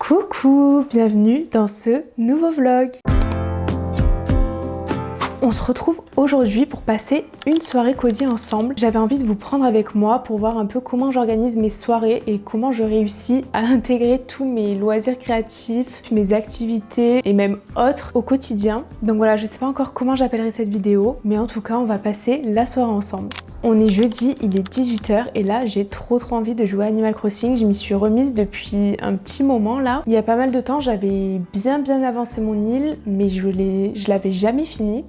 Coucou, bienvenue dans ce nouveau vlog. On se retrouve aujourd'hui pour passer une soirée cosy ensemble. J'avais envie de vous prendre avec moi pour voir un peu comment j'organise mes soirées et comment je réussis à intégrer tous mes loisirs créatifs, mes activités et même autres au quotidien. Donc voilà, je sais pas encore comment j'appellerai cette vidéo, mais en tout cas on va passer la soirée ensemble. On est jeudi, il est 18 h et là j'ai trop envie de jouer à Animal Crossing. Je m'y suis remise depuis un petit moment là. Il y a pas mal de temps, j'avais bien avancé mon île, mais je l'avais jamais fini.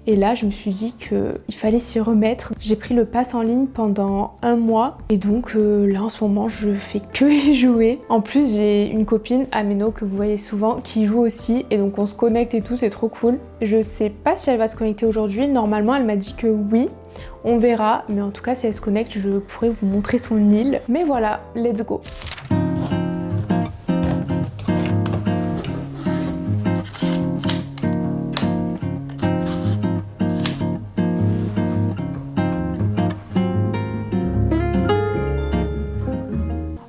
Et là, je me suis dit qu'il fallait s'y remettre. J'ai pris le pass en ligne pendant un mois et donc là en ce moment, je fais que y jouer. En plus, j'ai une copine, Ameno, que vous voyez souvent, qui joue aussi et donc on se connecte et tout, c'est trop cool. Je sais pas si elle va se connecter aujourd'hui. Normalement, elle m'a dit que oui. On verra, mais en tout cas, si elle se connecte, je pourrais vous montrer son île. Mais voilà, let's go!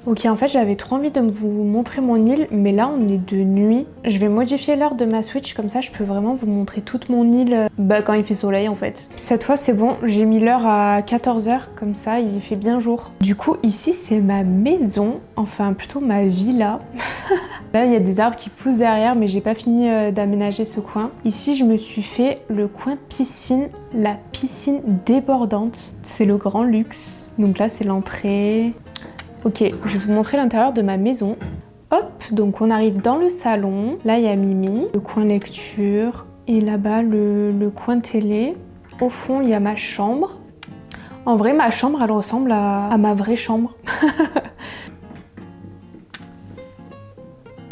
Ok, en fait j'avais trop envie de vous montrer mon île, mais là on est de nuit. Je vais modifier l'heure de ma Switch, comme ça je peux vraiment vous montrer toute mon île quand il fait soleil en fait. Cette fois c'est bon, j'ai mis l'heure à 14 h, comme ça il fait bien jour. Du coup ici c'est ma maison, enfin plutôt ma villa. Là il y a des arbres qui poussent derrière, mais j'ai pas fini d'aménager ce coin. Ici je me suis fait le coin piscine, la piscine débordante. C'est le grand luxe. Donc là c'est l'entrée. Ok, je vais vous montrer l'intérieur de ma maison. Hop, donc on arrive dans le salon. Là, il y a Mimi, le coin lecture. Et là-bas, le coin télé. Au fond, il y a ma chambre. En vrai, ma chambre, elle ressemble à ma vraie chambre.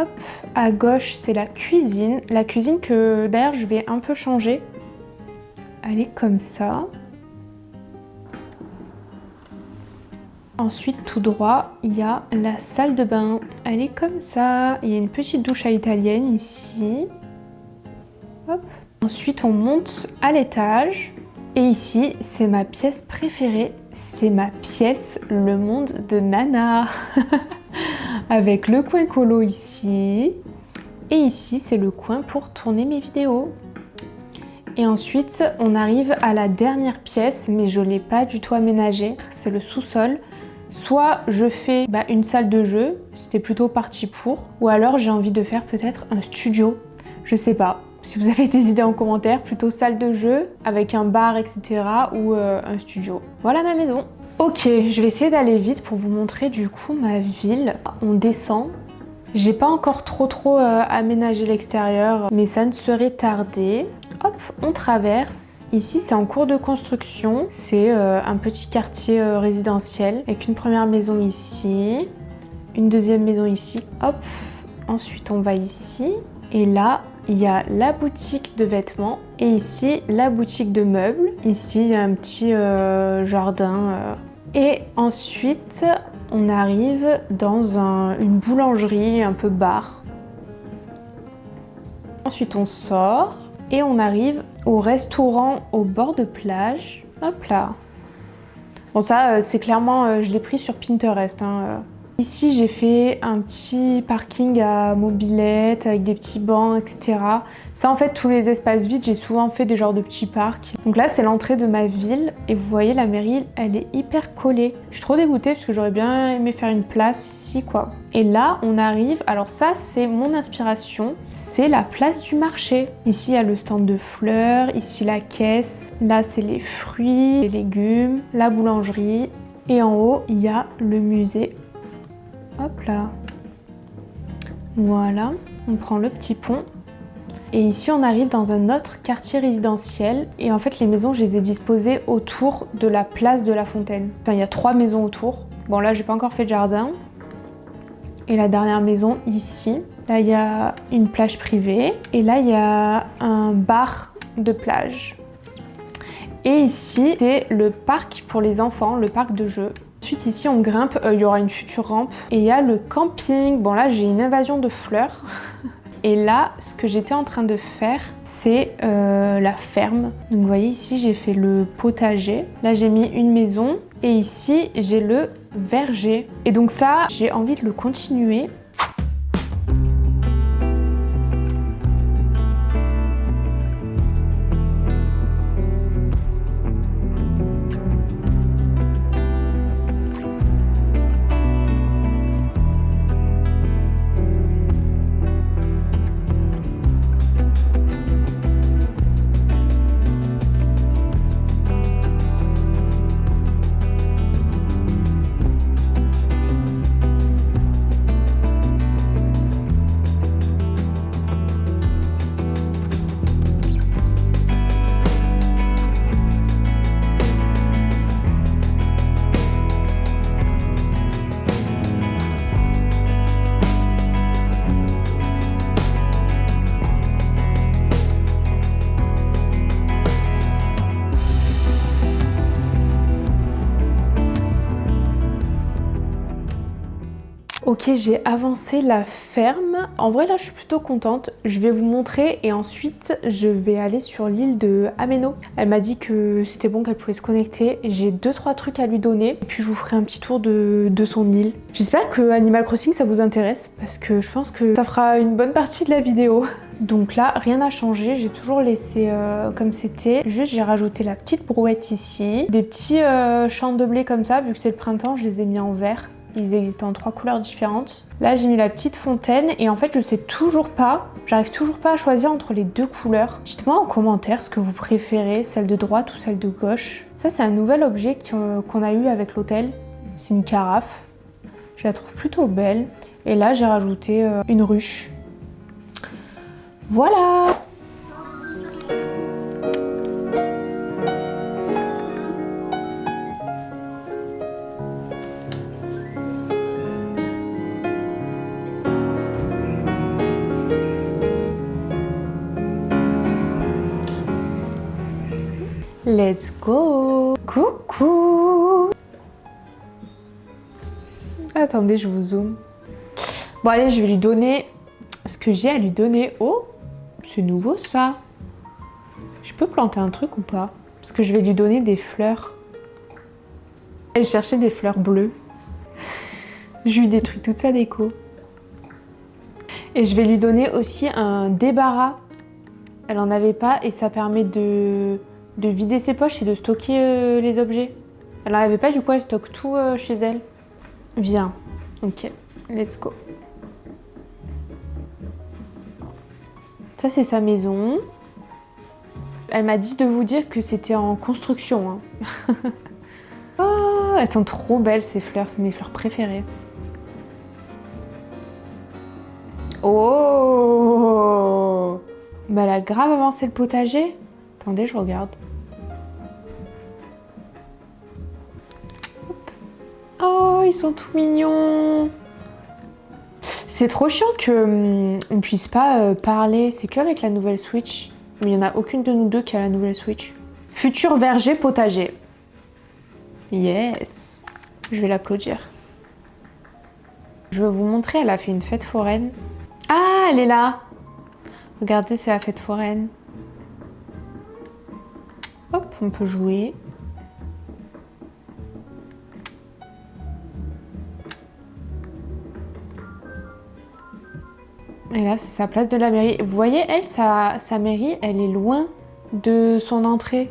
Hop, à gauche, c'est la cuisine. La cuisine que, d'ailleurs, je vais un peu changer. Elle est comme ça. Ensuite, tout droit, il y a la salle de bain. Elle est comme ça. Il y a une petite douche à l'italienne ici. Hop. Ensuite, on monte à l'étage. Et ici, c'est ma pièce préférée. C'est ma pièce, le monde de Nana. Avec le coin colo ici. Et ici, c'est le coin pour tourner mes vidéos. Et ensuite, on arrive à la dernière pièce, mais je ne l'ai pas du tout aménagée. C'est le sous-sol. Soit je fais une salle de jeu, c'était plutôt parti pour, ou alors j'ai envie de faire peut-être un studio. Je sais pas. Si vous avez des idées en commentaire, plutôt salle de jeu avec un bar, etc. ou un studio. Voilà ma maison. Ok, je vais essayer d'aller vite pour vous montrer du coup ma ville. On descend. J'ai pas encore trop aménagé l'extérieur, mais ça ne serait tardé. Hop, on traverse. Ici, c'est en cours de construction. C'est un petit quartier résidentiel avec une première maison ici, une deuxième maison ici. Hop, ensuite on va ici. Et là, il y a la boutique de vêtements et ici, la boutique de meubles. Ici, il y a un petit jardin. Et ensuite, on arrive dans une boulangerie, un peu bar. Ensuite, on sort. Et on arrive au restaurant au bord de plage. Hop là. Bon ça, c'est clairement, je l'ai pris sur Pinterest. Ici, j'ai fait un petit parking à mobilette avec des petits bancs, etc. Ça, en fait, tous les espaces vides, j'ai souvent fait des genres de petits parcs. Donc là, c'est l'entrée de ma ville. Et vous voyez, la mairie, elle est hyper collée. Je suis trop dégoûtée parce que j'aurais bien aimé faire une place ici, quoi. Et là, on arrive... Alors ça, c'est mon inspiration. C'est la place du marché. Ici, il y a le stand de fleurs. Ici, la caisse. Là, c'est les fruits, les légumes, la boulangerie. Et en haut, il y a le musée. Hop là, voilà, on prend le petit pont. Et ici, on arrive dans un autre quartier résidentiel. Et en fait, les maisons, je les ai disposées autour de la place de la Fontaine. Enfin, il y a 3 maisons autour. Bon, là, j'ai pas encore fait de jardin. Et la dernière maison, ici. Là, il y a une plage privée. Et là, il y a un bar de plage. Et ici, c'est le parc pour les enfants, le parc de jeux. Ensuite ici on grimpe, il y aura une future rampe et il y a le camping. Bon là j'ai une invasion de fleurs. Et là ce que j'étais en train de faire c'est la ferme. Donc vous voyez ici j'ai fait le potager. Là j'ai mis une maison et ici j'ai le verger. Et donc ça j'ai envie de le continuer. Ok, j'ai avancé la ferme. En vrai, là, je suis plutôt contente. Je vais vous montrer et ensuite, je vais aller sur l'île de Ameno. Elle m'a dit que c'était bon, qu'elle pouvait se connecter. J'ai 2-3 trucs à lui donner. Et puis, je vous ferai un petit tour de son île. J'espère que Animal Crossing, ça vous intéresse parce que je pense que ça fera une bonne partie de la vidéo. Donc là, rien n'a changé. J'ai toujours laissé comme c'était. Juste, j'ai rajouté la petite brouette ici. Des petits champs de blé comme ça. Vu que c'est le printemps, je les ai mis en vert. Ils existent en 3 couleurs différentes. Là, j'ai mis la petite fontaine et en fait, je sais toujours pas, j'arrive toujours pas à choisir entre les 2 couleurs. Dites-moi en commentaire ce que vous préférez, celle de droite ou celle de gauche. Ça, c'est un nouvel objet qu'on a eu avec l'hôtel. C'est une carafe. Je la trouve plutôt belle. Et là, j'ai rajouté une ruche. Voilà! Let's go! Coucou! Attendez, je vous zoome. Bon allez, je vais lui donner ce que j'ai à lui donner. Oh, c'est nouveau ça. Je peux planter un truc ou pas? Parce que je vais lui donner des fleurs. Elle cherchait des fleurs bleues. Je lui détruis toute sa déco. Et je vais lui donner aussi un débarras. Elle en avait pas et ça permet de vider ses poches et de stocker les objets. Elle n'en avait pas, du coup elle stocke tout chez elle. Viens. Ok, let's go. Ça c'est sa maison. Elle m'a dit de vous dire que c'était en construction. Hein. Oh, elles sont trop belles ces fleurs, c'est mes fleurs préférées. Oh, bah elle a grave avancé le potager. Attendez, je regarde. Oh, ils sont tout mignons. C'est trop chiant qu'on ne puisse pas parler. C'est qu'avec la nouvelle Switch. Mais il n'y en a aucune de nous deux qui a la nouvelle Switch. Futur verger potager. Yes. Je vais l'applaudir. Je vais vous montrer, elle a fait une fête foraine. Ah, elle est là. Regardez, c'est la fête foraine. Hop, on peut jouer. Et là, c'est sa place de la mairie. Vous voyez, elle, sa mairie, elle est loin de son entrée.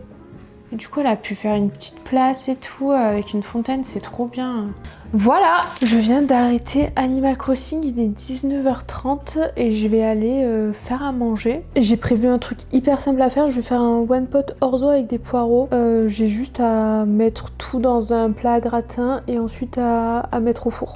Et du coup, elle a pu faire une petite place et tout, avec une fontaine, c'est trop bien. Voilà, je viens d'arrêter Animal Crossing, il est 19h30 et je vais aller faire à manger. J'ai prévu un truc hyper simple à faire, je vais faire un one pot orzo avec des poireaux. J'ai juste à mettre tout dans un plat à gratin et ensuite à mettre au four.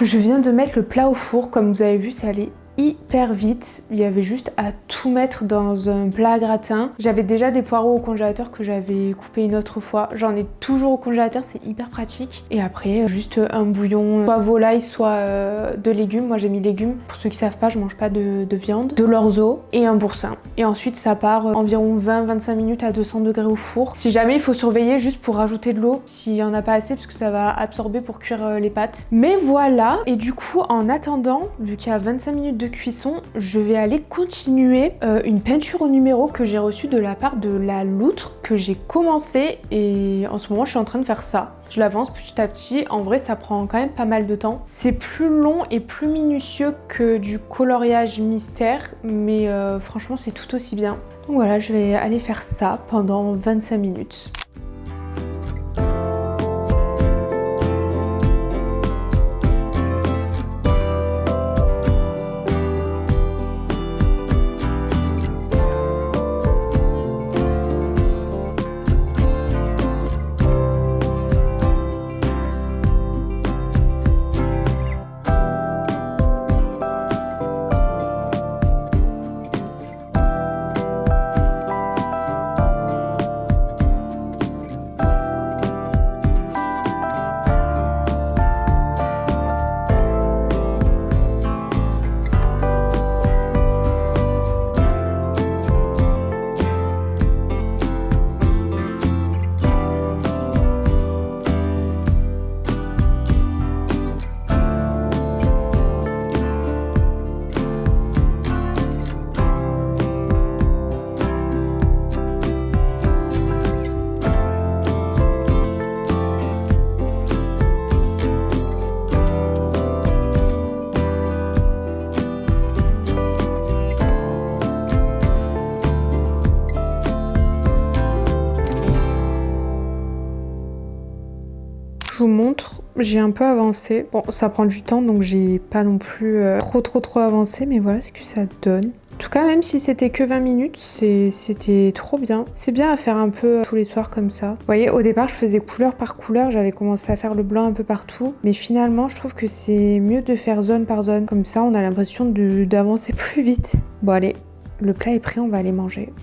Je viens de mettre le plat au four, comme vous avez vu, c'est allé hyper vite. Il y avait juste à tout mettre dans un plat à gratin. J'avais déjà des poireaux au congélateur que j'avais coupé une autre fois. J'en ai toujours au congélateur, c'est hyper pratique. Et après, juste un bouillon, soit volaille, soit de légumes. Moi j'ai mis légumes. Pour ceux qui savent pas, je mange pas de viande. De l'orzo et un boursin. Et ensuite ça part environ 20-25 minutes à 200 degrés au four. Si jamais, il faut surveiller juste pour rajouter de l'eau s'il y en a pas assez parce que ça va absorber pour cuire les pâtes. Mais voilà. Et du coup, en attendant, vu qu'il y a 25 minutes de cuisson, je vais aller continuer une peinture au numéro que j'ai reçue de la part de la loutre que j'ai commencé et en ce moment je suis en train de faire ça. Je l'avance petit à petit, en vrai ça prend quand même pas mal de temps. C'est plus long et plus minutieux que du coloriage mystère, mais franchement c'est tout aussi bien. Donc voilà, je vais aller faire ça pendant 25 minutes. je vous montre, j'ai un peu avancé. Bon, ça prend du temps, donc j'ai pas non plus trop avancé, mais voilà ce que ça donne. En tout cas, même si c'était que 20 minutes, c'était trop bien. C'est bien à faire un peu tous les soirs comme ça. Vous voyez, au départ, je faisais couleur par couleur, j'avais commencé à faire le blanc un peu partout. Mais finalement, je trouve que c'est mieux de faire zone par zone. Comme ça, on a l'impression d'avancer plus vite. Bon, allez, le plat est prêt, on va aller manger.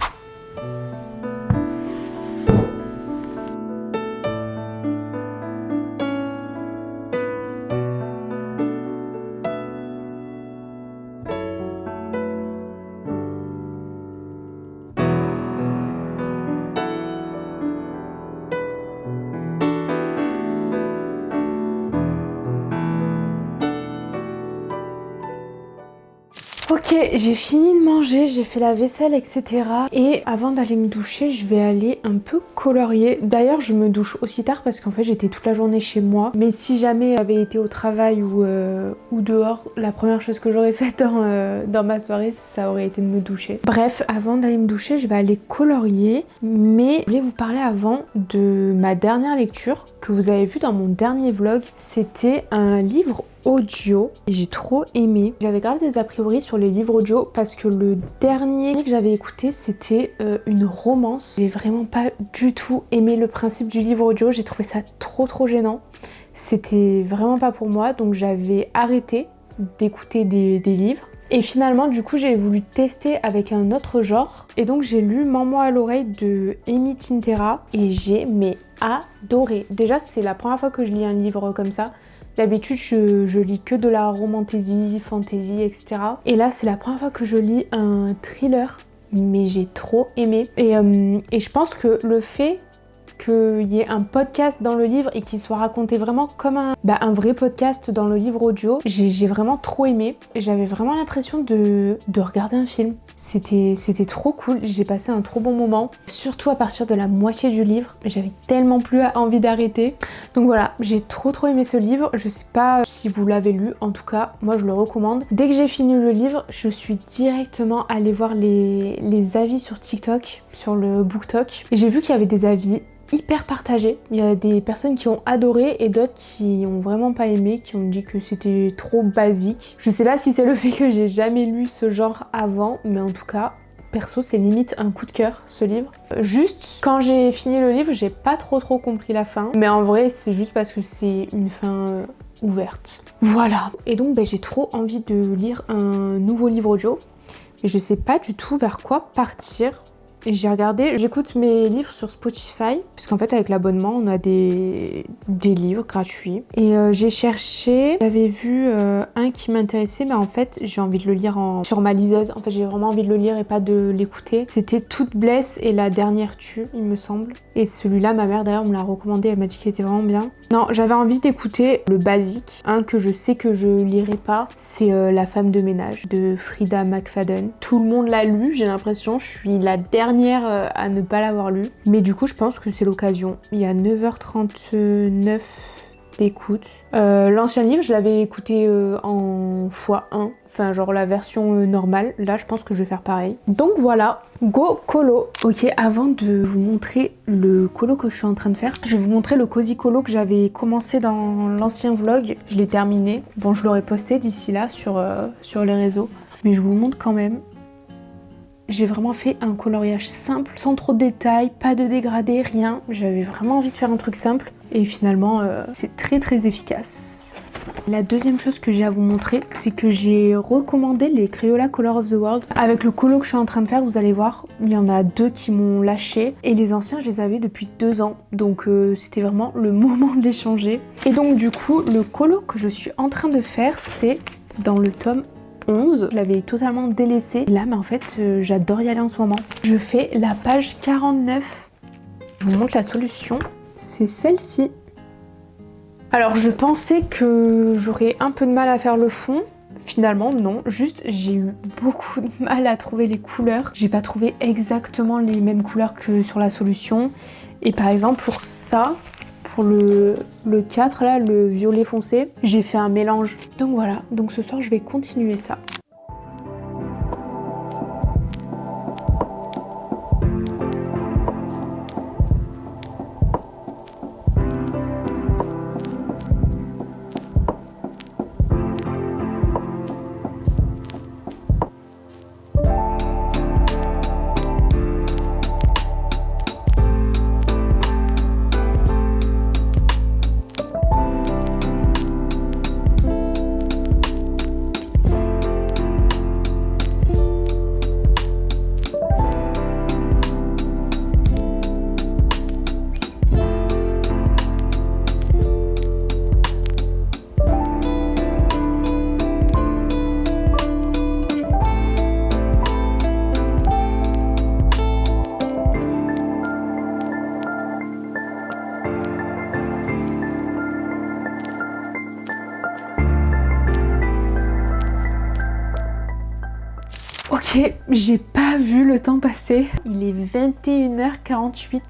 Ok, j'ai fini de manger, j'ai fait la vaisselle, etc. Et avant d'aller me doucher, je vais aller un peu colorier. D'ailleurs, je me douche aussi tard parce qu'en fait, j'étais toute la journée chez moi. Mais si jamais j'avais été au travail ou dehors, la première chose que j'aurais faite dans ma soirée, ça aurait été de me doucher. Bref, avant d'aller me doucher, je vais aller colorier. Mais je voulais vous parler avant de ma dernière lecture que vous avez vu dans mon dernier vlog. C'était un livre audio et j'ai trop aimé. J'avais grave des a priori sur les livres audio parce que le dernier que j'avais écouté c'était une romance. J'ai vraiment pas du tout aimé le principe du livre audio, j'ai trouvé ça trop gênant. C'était vraiment pas pour moi, donc j'avais arrêté d'écouter des livres. Et finalement, du coup, j'ai voulu tester avec un autre genre. Et donc, j'ai lu Mens-moi à l'oreille de Amy Tintera et j'ai adoré. Déjà, c'est la première fois que je lis un livre comme ça. D'habitude, je lis que de la romantasy, fantasy, etc. Et là, c'est la première fois que je lis un thriller, mais j'ai trop aimé. Et je pense que le fait qu'il y ait un podcast dans le livre et qu'il soit raconté vraiment comme un vrai podcast dans le livre audio, j'ai vraiment trop aimé. J'avais vraiment l'impression de regarder un film. C'était trop cool, j'ai passé un trop bon moment, surtout à partir de la moitié du livre. J'avais tellement plus envie d'arrêter. Donc voilà, j'ai trop aimé ce livre. Je sais pas si vous l'avez lu, en tout cas, moi je le recommande. Dès que j'ai fini le livre, je suis directement allée voir les avis sur TikTok, sur le BookTok. Et j'ai vu qu'il y avait des avis hyper partagé. Il y a des personnes qui ont adoré et d'autres qui ont vraiment pas aimé, qui ont dit que c'était trop basique. Je sais pas si c'est le fait que j'ai jamais lu ce genre avant, mais en tout cas, perso, c'est limite un coup de cœur ce livre. Juste, quand j'ai fini le livre, j'ai pas trop compris la fin. Mais en vrai, c'est juste parce que c'est une fin ouverte. Voilà. Et donc, j'ai trop envie de lire un nouveau livre audio. Et je sais pas du tout vers quoi partir. Et j'ai regardé, j'écoute mes livres sur Spotify, puisqu'en fait avec l'abonnement on a des livres gratuits. Et j'ai cherché, j'avais vu un qui m'intéressait, mais en fait j'ai envie de le lire sur ma liseuse. En fait j'ai vraiment envie de le lire et pas de l'écouter. C'était Toute blesse et la dernière tue, il me semble. Et celui-là, ma mère d'ailleurs me l'a recommandé, elle m'a dit qu'il était vraiment bien. Non, j'avais envie d'écouter le basique. Un que je sais que je lirai pas, c'est La femme de ménage de Frida McFadden. Tout le monde l'a lu, j'ai l'impression, je suis la dernière à ne pas l'avoir lu. Mais du coup, je pense que c'est l'occasion. Il y a 9h39 d'écoute. L'ancien livre, je l'avais écouté en x1, enfin genre la version normale. Là, je pense que je vais faire pareil. Donc voilà, go colo. Ok, avant de vous montrer le colo que je suis en train de faire, je vais vous montrer le cozy colo que j'avais commencé dans l'ancien vlog. Je l'ai terminé. Bon, je l'aurai posté d'ici là sur les réseaux. Mais je vous le montre quand même. J'ai vraiment fait un coloriage simple, sans trop de détails, pas de dégradé, rien. J'avais vraiment envie de faire un truc simple et finalement c'est très efficace. La deuxième chose que j'ai à vous montrer, c'est que j'ai recommandé les Crayola Color of the World. Avec le colo que je suis en train de faire, vous allez voir, il y en a 2 qui m'ont lâché et les anciens je les avais depuis 2 ans. Donc c'était vraiment le moment de les changer. Et donc du coup, le colo que je suis en train de faire, c'est dans le tome 11. Je l'avais totalement délaissé. Là, mais en fait, j'adore y aller en ce moment. Je fais la page 49. Je vous montre la solution. C'est celle-ci. Alors, je pensais que j'aurais un peu de mal à faire le fond. Finalement, non. Juste, j'ai eu beaucoup de mal à trouver les couleurs. J'ai pas trouvé exactement les mêmes couleurs que sur la solution. Et par exemple, pour ça, pour le 4 là, le violet foncé, j'ai fait un mélange. Donc voilà, donc ce soir je vais continuer ça. Ok, j'ai pas vu le temps passer. Il est 21h48.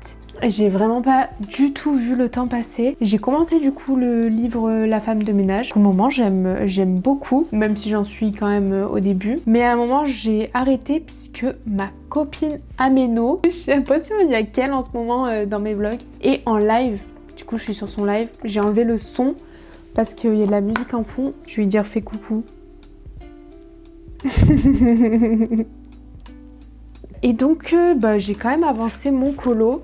J'ai vraiment pas du tout vu le temps passer. J'ai commencé du coup le livre La femme de ménage. Pour le moment, j'aime beaucoup, même si j'en suis quand même au début. Mais à un moment, j'ai arrêté puisque ma copine Ameno, j'ai l'impression qu'il y a qu'elle en ce moment dans mes vlogs, et en live. Du coup, je suis sur son live. J'ai enlevé le son parce qu'il y a de la musique en fond. Je vais lui dire fais coucou. Et donc, j'ai quand même avancé mon colo.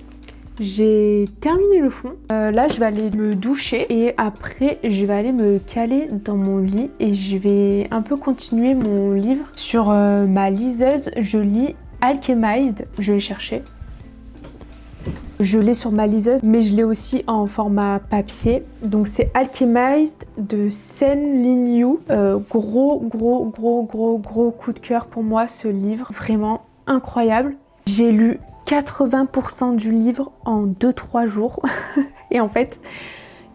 J'ai terminé le fond. Là, je vais aller me doucher et après, je vais aller me caler dans mon lit et je vais un peu continuer mon livre. Sur ma liseuse, je lis Alchemized. Je vais chercher. Je l'ai sur ma liseuse, mais je l'ai aussi en format papier. Donc c'est Alchemized de Sen Lin Yu. Gros coup de cœur pour moi, ce livre. Vraiment incroyable. J'ai lu 80% du livre en 2-3 jours. Et en fait,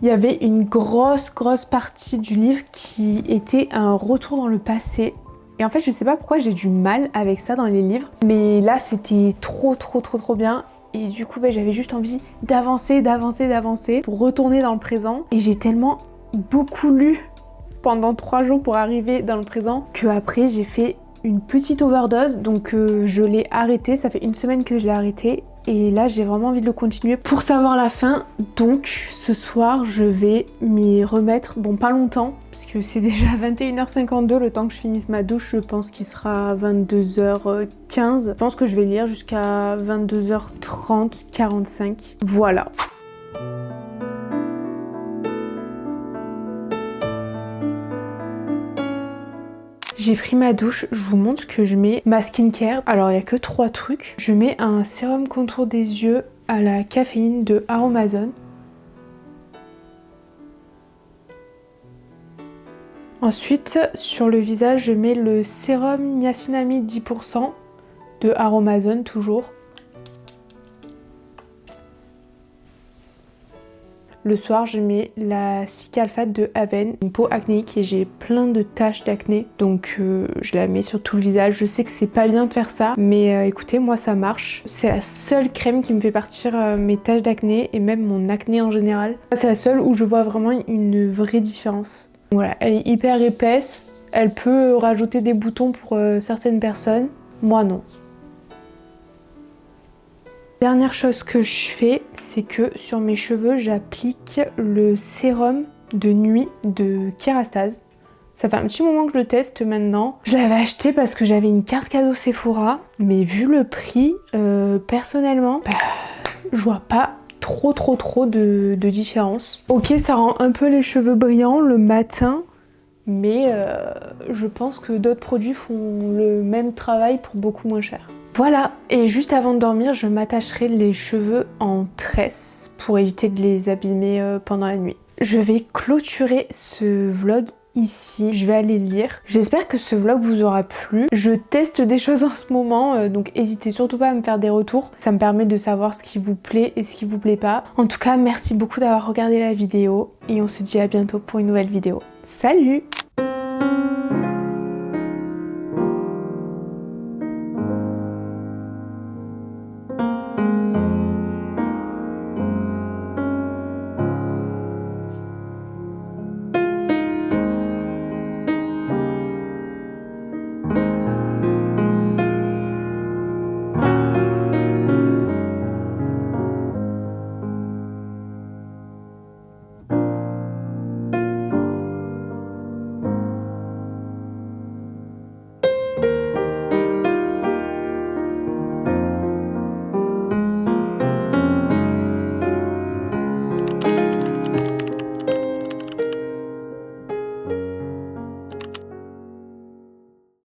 il y avait une grosse partie du livre qui était un retour dans le passé. Et en fait, je sais pas pourquoi j'ai du mal avec ça dans les livres. Mais là, c'était trop bien. Et du coup, j'avais juste envie d'avancer pour retourner dans le présent. Et j'ai tellement beaucoup lu pendant 3 jours pour arriver dans le présent que après j'ai fait une petite overdose, donc je l'ai arrêté. Ça fait 1 semaine que je l'ai arrêté et là j'ai vraiment envie de le continuer pour savoir la fin. Donc ce soir je vais m'y remettre, bon pas longtemps parce que c'est déjà 21h52, le temps que je finisse ma douche. Je pense qu'il sera 22h15. Je pense que je vais lire jusqu'à 22h30, 45. Voilà. J'ai pris ma douche, je vous montre que je mets ma skincare. Alors il n'y a que 3 trucs. Je mets un sérum contour des yeux à la caféine de Aromazone. Ensuite, sur le visage, je mets le sérum niacinamide 10% de Aromazone toujours. Le soir, je mets la Cicalfate de Aven, une peau acnéique et j'ai plein de taches d'acné. Donc je la mets sur tout le visage. Je sais que c'est pas bien de faire ça, mais écoutez, moi ça marche. C'est la seule crème qui me fait partir mes taches d'acné et même mon acné en général. C'est la seule où je vois vraiment une vraie différence. Voilà, elle est hyper épaisse. Elle peut rajouter des boutons pour certaines personnes. Moi non. Dernière chose que je fais, c'est que sur mes cheveux, j'applique le sérum de nuit de Kérastase. Ça fait un petit moment que je le teste maintenant. Je l'avais acheté parce que j'avais une carte cadeau Sephora, mais vu le prix, personnellement, je vois pas trop de différence. Ok, ça rend un peu les cheveux brillants le matin, mais je pense que d'autres produits font le même travail pour beaucoup moins cher. Voilà, et juste avant de dormir, je m'attacherai les cheveux en tresse pour éviter de les abîmer pendant la nuit. Je vais clôturer ce vlog ici, je vais aller lire. J'espère que ce vlog vous aura plu. Je teste des choses en ce moment, donc n'hésitez surtout pas à me faire des retours. Ça me permet de savoir ce qui vous plaît et ce qui vous plaît pas. En tout cas, merci beaucoup d'avoir regardé la vidéo et on se dit à bientôt pour une nouvelle vidéo. Salut!